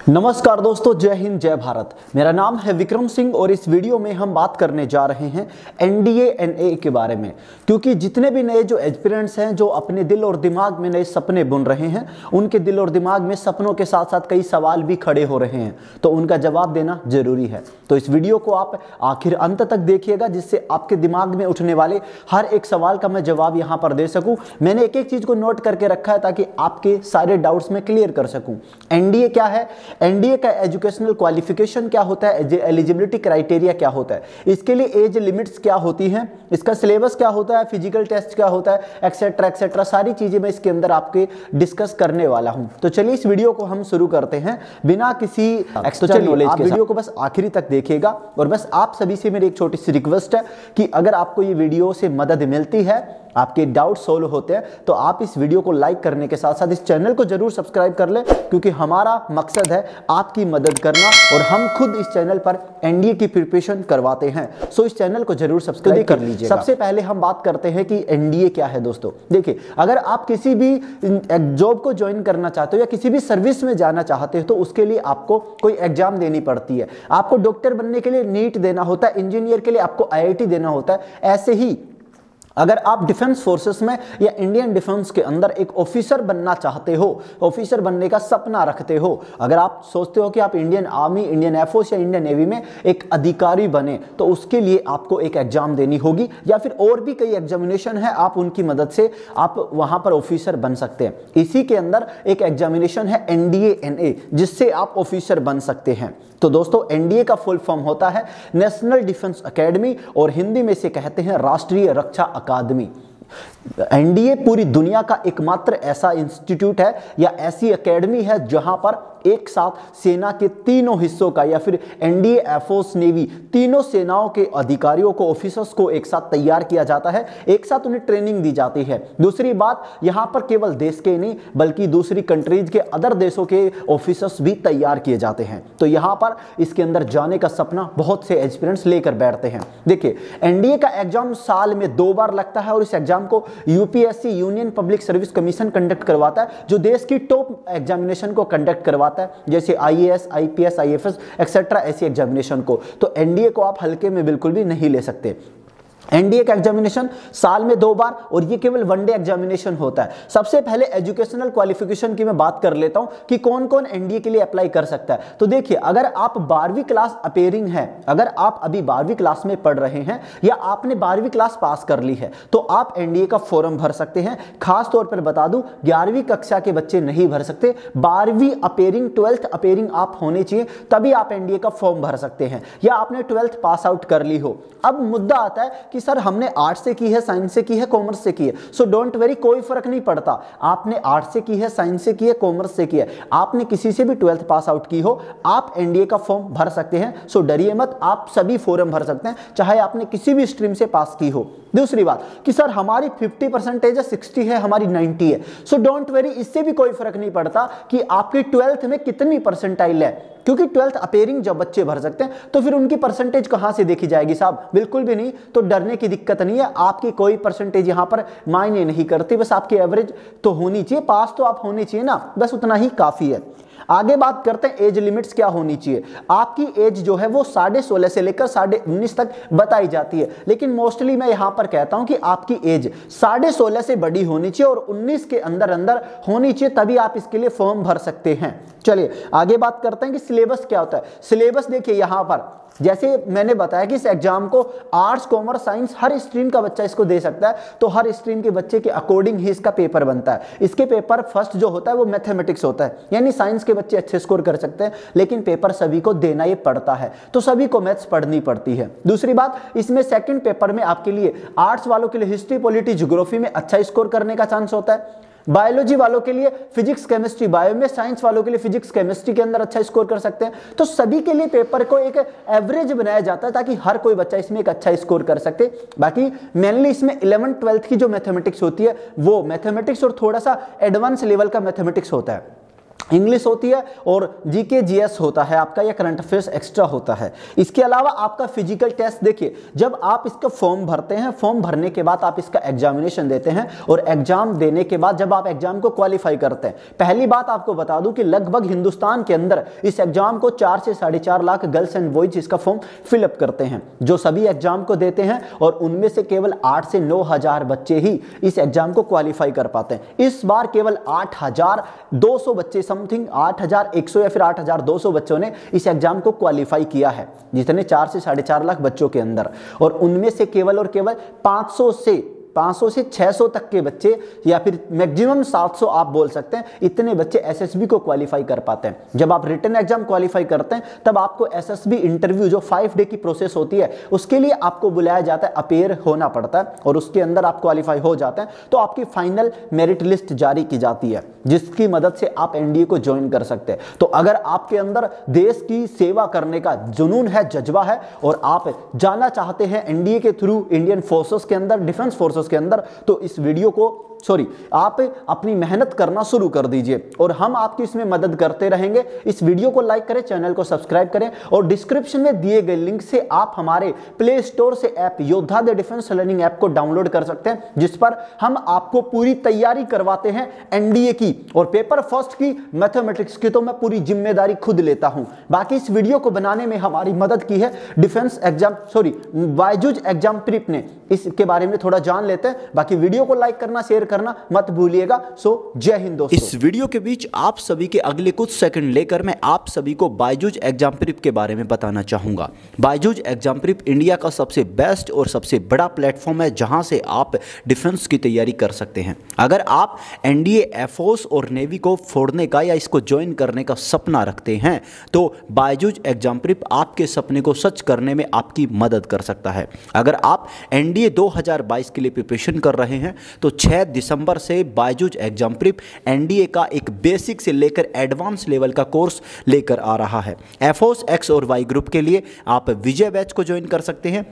नमस्कार दोस्तों, जय हिंद जय भारत। मेरा नाम है विक्रम सिंह और इस वीडियो में हम बात करने जा रहे हैं एनडीए एनए के बारे में। क्योंकि जितने भी नए जो एस्पिरेंट्स हैं जो अपने दिल और दिमाग में नए सपने बुन रहे हैं, उनके दिल और दिमाग में सपनों के साथ साथ कई सवाल भी खड़े हो रहे हैं, तो उनका जवाब देना जरूरी है। तो इस वीडियो को आप आखिर अंत तक देखिएगा, जिससे आपके दिमाग में उठने वाले हर एक सवाल का मैं जवाब यहाँ पर दे सकूँ। मैंने एक एक चीज़ को नोट करके रखा है ताकि आपके सारे डाउट्स में क्लियर कर सकूँ। एनडीए क्या है, एनडीए का एजुकेशनल क्वालिफिकेशन क्या होता है, एलिजिबिलिटी क्राइटेरिया क्या होता है, इसके लिए एज लिमिट्स क्या होती हैं, इसका सिलेबस क्या होता है, फिजिकल टेस्ट क्या होता है, एक्सेट्रा एक्सेट्रा, सारी चीजें मैं इसके अंदर आपके डिस्कस करने वाला हूं। तो चलिए इस वीडियो को हम शुरू करते हैं बिना किसी एक्स्ट्रा नॉलेज के। वीडियो को बस आखिरी तक देखिएगा और बस आप सभी से मेरी एक छोटी सी रिक्वेस्ट है कि अगर आपको ये वीडियो से मदद मिलती है, आपके डाउट सोल्व होते हैं, तो आप इस वीडियो को लाइक करने के साथ साथ इस चैनल को जरूर सब्सक्राइब कर लें, क्योंकि हमारा मकसद है आपकी मदद करना और हम खुद इस चैनल पर एनडीए की प्रिपरेशन करवाते हैं। सो इस चैनल को जरूर सब्सक्राइब कर लीजिए। सबसे पहले हम बात करते हैं कि एनडीए क्या है। दोस्तों देखिए, अगर आप किसी भी जॉब को ज्वाइन करना चाहते हो या किसी भी सर्विस में जाना चाहते हो, तो उसके लिए आपको कोई एग्जाम देनी पड़ती है। आपको डॉक्टर बनने के लिए नीट देना होता है, इंजीनियर के लिए आपको आईआईटी देना होता है। ऐसे ही अगर आप डिफेंस फोर्सेस में या इंडियन डिफेंस के अंदर एक ऑफिसर बनना चाहते हो, ऑफिसर बनने का सपना रखते हो, अगर आप सोचते हो कि आप इंडियन आर्मी, इंडियन एयरफोर्स या इंडियन नेवी में एक अधिकारी बने, तो उसके लिए आपको एक एग्जाम देनी होगी, या फिर और भी कई एग्जामिनेशन है, आप उनकी मदद से आप वहां पर ऑफिसर बन सकते हैं। इसी के अंदर एक एग्जामिनेशन है एनडीए एनए, जिससे आप ऑफिसर बन सकते हैं। तो दोस्तों, एनडीए का फुल फॉर्म होता है नेशनल डिफेंस एकेडमी, और हिंदी में से कहते हैं राष्ट्रीय रक्षा अकादमी। एनडीए पूरी दुनिया का एकमात्र ऐसा इंस्टीट्यूट है या ऐसी एकेडमी है जहां पर एक साथ सेना के तीनों हिस्सों का, या फिर एनडीए, एयरफोर्स, नेवी, तीनों सेनाओं के अधिकारियों को, ऑफिसर्स को एक साथ तैयार किया जाता है, एक साथ उन्हें ट्रेनिंग दी जाती है। दूसरी बात, यहां पर केवल देश के नहीं बल्कि दूसरी कंट्रीज के, अदर देशों के ऑफिसर्स भी तैयार किए जाते हैं। तो यहां पर इसके अंदर जाने का सपना बहुत से एस्पिरेंट्स लेकर बैठते हैं। देखिए, एनडीए का एग्जाम साल में 2 बार लगता है और इस एग्जाम को UPSC, union public service commission conduct करवाता है, जो देश की टॉप एग्जामिनेशन को कंडक्ट करवाता है, जैसे आईएएस, आईपीएस, आईएफएस एक्सेट्रा, ऐसी एग्जामिनेशन को। तो एनडीए को आप हल्के में बिल्कुल भी नहीं ले सकते। एनडीए का एग्जामिनेशन साल में 2 बार, और ये केवल वनडे एग्जामिनेशन होता है। सबसे पहले एजुकेशनल क्वालिफिकेशन की मैं बात कर लेता हूं कि कौन कौन एनडीए के लिए अप्लाई कर सकता है। तो देखिए, अगर आप 12वीं क्लास अपेयरिंग है, अगर आप अभी 12वीं क्लास में पढ़ रहे हैं या आपने 12वीं क्लास पास कर ली है, तो आप एनडीए का फॉर्म भर सकते हैं। खास तौर पर बता दूं, 11वीं कक्षा के बच्चे नहीं भर सकते। 12वीं अपेयरिंग, 12th अपेयरिंग आप होने चाहिए, तभी आप एनडीए का फॉर्म भर सकते हैं, या आपने 12th पास आउट कर ली हो। अब मुद्दा आता है कि सर हमने आर्ट्स से की है, साइंस से की है, कॉमर्स से की है। सो डोंट वरी, कोई फर्क नहीं पड़ता। आपने आर्ट्स से की है, साइंस से की है, कॉमर्स से की है, आपने किसी से भी 12th पास आउट की हो, आप एनडीए का फॉर्म भर सकते हैं। सो डरिए मत, आप सभी फॉर्म भर सकते हैं, चाहे आपने किसी भी स्ट्रीम से पास की हो। दूसरी बात कि सर हमारी 50% है, 60 है, हमारी 90 है। सो डोंट वरी, इससे भी कोई फर्क नहीं पड़ता कि आपकी 12th में कितनी परसेंटाइल है, क्योंकि 12th अपेयरिंग जब बच्चे भर सकते हैं तो फिर उनकी परसेंटेज कहां से देखी जाएगी साहब? बिल्कुल भी नहीं। तो डरने की दिक्कत नहीं है, आपकी कोई परसेंटेज यहां पर मायने नहीं करती, बस आपकी एवरेज तो होनी चाहिए, पास तो आप होनी चाहिए ना, बस उतना ही काफी है। आगे बात करते हैं एज लिमिट्स क्या होनी चाहिए। आपकी एज जो है वो 16.5 से लेकर 19.5 तक बताई जाती है, लेकिन मोस्टली मैं यहां पर कहता हूं कि आपकी एज 16.5 से बड़ी होनी चाहिए और 19 के अंदर अंदर होनी चाहिए, तभी आप इसके लिए फॉर्म भर सकते हैं। चलिए आगे बात करते हैं कि सिलेबस क्या होता है। सिलेबस देखिए, यहां पर जैसे मैंने बताया कि इस एग्जाम को आर्ट्स, कॉमर्स, साइंस हर स्ट्रीम का बच्चा इसको दे सकता है, तो हर स्ट्रीम के बच्चे के अकॉर्डिंग ही इसका पेपर बनता है। इसके पेपर फर्स्ट जो होता है वो मैथमेटिक्स होता है, यानी साइंस के बच्चे अच्छे स्कोर कर सकते हैं, लेकिन पेपर सभी को देना ये पड़ता है, तो सभी को मैथ्स पढ़नी पड़ती है। दूसरी बात, इसमें सेकंड पेपर में आपके लिए आर्ट्स वालों के लिए हिस्ट्री, पॉलिटी, ज्योग्राफी में अच्छा स्कोर करने का चांस होता है, बायोलॉजी वालों के लिए फिजिक्स, केमिस्ट्री, बायो में, साइंस वालों के लिए फिजिक्स, केमिस्ट्री के अंदर अच्छा स्कोर कर सकते हैं। तो सभी के लिए पेपर को एक एवरेज बनाया जाता है ताकि हर कोई बच्चा इसमें एक अच्छा स्कोर कर सके। बाकी मेनली इसमें 11th 12th की जो मैथमेटिक्स होती है, वो मैथमेटिक्स और थोड़ा सा एडवांस लेवल का मैथमेटिक्स होता है। इंग्लिश होती है और जीके जीएस होता है आपका, या करंट अफेयर्स एक्स्ट्रा होता है। इसके अलावा आपका फिजिकल टेस्ट देखिए, जब आप इसका फॉर्म भरते हैं, फॉर्म भरने के बाद आप इसका एग्जामिनेशन देते हैं और एग्जाम देने के बाद जब आप एग्जाम को क्वालिफाई करते हैं, पहली बात आपको बता दूं कि लगभग हिंदुस्तान के अंदर इस एग्जाम को 4 से 4.5 लाख गर्ल्स एंड बॉयज इसका फॉर्म फिलअप करते हैं, जो सभी एग्जाम को देते हैं, और उनमें से केवल 8 से 9 हजार बच्चे ही इस एग्जाम को क्वालिफाई कर पाते हैं। इस बार केवल 8,200 बच्चे, समथिंग 8,100 या फिर 8,200 बच्चों ने इस एग्जाम को क्वालिफाई किया है, जितने 4 से 4.5 लाख बच्चों के अंदर, और उनमें से केवल और केवल 500 से 600 तक के बच्चे, या फिर मैक्सिमम 700 आप बोल सकते हैं, इतने बच्चे एसएसबी को क्वालिफाई कर पाते हैं। जब आप रिटन एग्जाम क्वालिफाई करते हैं तब आपको एसएसबी इंटरव्यू, जो 5 डे की प्रोसेस होती है, उसके लिए आपको बुलाया जाता है, अपेयर होना पड़ता है, और उसके अंदर आप क्वालिफाई हो जाते हैं तो आपकी फाइनल मेरिट लिस्ट जारी की जाती है, जिसकी मदद से आप एनडीए को ज्वाइन कर सकते हैं। तो अगर आपके अंदर देश की सेवा करने का जुनून है, जज्बा है, और आप जाना चाहते हैं एनडीए के थ्रू इंडियन फोर्सेस के अंदर, डिफेंस फोर्सेस के अंदर, तो इस वीडियो को आप अपनी मेहनत करना शुरू कर दीजिए और हम आपकी इसमें मदद करते रहेंगे। इस वीडियो को लाइक करें, चैनल को सब्सक्राइब करें, और डिस्क्रिप्शन में दिए गए लिंक से आप हमारे प्ले स्टोर से ऐप योद्धा द डिफेंस लर्निंग ऐप को डाउनलोड कर सकते हैं, जिस पर हम आपको पूरी तैयारी करवाते हैं एनडीए की, और पेपर फर्स्ट की, मैथमेटिक्स की तो मैं पूरी जिम्मेदारी खुद लेता हूं। बाकी इस वीडियो को बनाने में हमारी मदद की है defence exam BYJU'S exam prep ने, इसके बारे में थोड़ा जान लेते हैं। बाकी वीडियो को लाइक करना, शेयर करना मत भूलिएगा। सो जय हिंद दोस्तों। इस वीडियो के बीच आप सभी के अगले कुछ सेकंड लेकर मैं आप सभी को बायजूज एग्जाम प्रिप के बारे में बताना चाहूंगा। बायजूज एग्जाम प्रिप इंडिया का सबसे बेस्ट और सबसे बड़ा प्लेटफॉर्म है, जहां से आप डिफेंस की तैयारी कर सकते हैं। अगर आप एनडीए, एयरफोर्स और नेवी को फोड़ने का या इसको ज्वाइन करने का सपना रखते हैं तो बायजूज एग्जाम प्रिप आपके सपने को सच करने में आपकी मदद कर सकता है। अगर आप एनडीए 2022 के लिए प्रिपरेशन कर रहे हैं तो 6 दिसंबर से बायजूज एग्जाम प्रिप एनडीए का एक बेसिक से लेकर एडवांस लेवल का कोर्स लेकर आ रहा है। एयरफोर्स एक्स और वाई ग्रुप के लिए आप विजय बैच को ज्वाइन कर सकते हैं।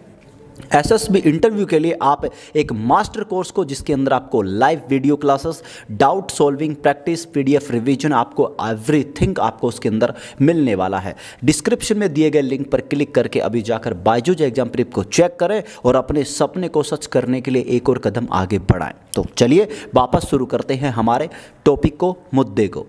एसएसबी इंटरव्यू के लिए आप एक मास्टर कोर्स को, जिसके अंदर आपको live video classes, doubt solving practice, PDF revision, आपको एवरीथिंग आपको उसके अंदर मिलने वाला है। डिस्क्रिप्शन में दिए गए लिंक पर क्लिक करके अभी जाकर बायजूज एग्जाम प्रिप को चेक करें और अपने सपने को सच करने के लिए एक और कदम आगे बढ़ाएं। तो चलिए वापस शुरू करते हैं हमारे टॉपिक को, मुद्दे को।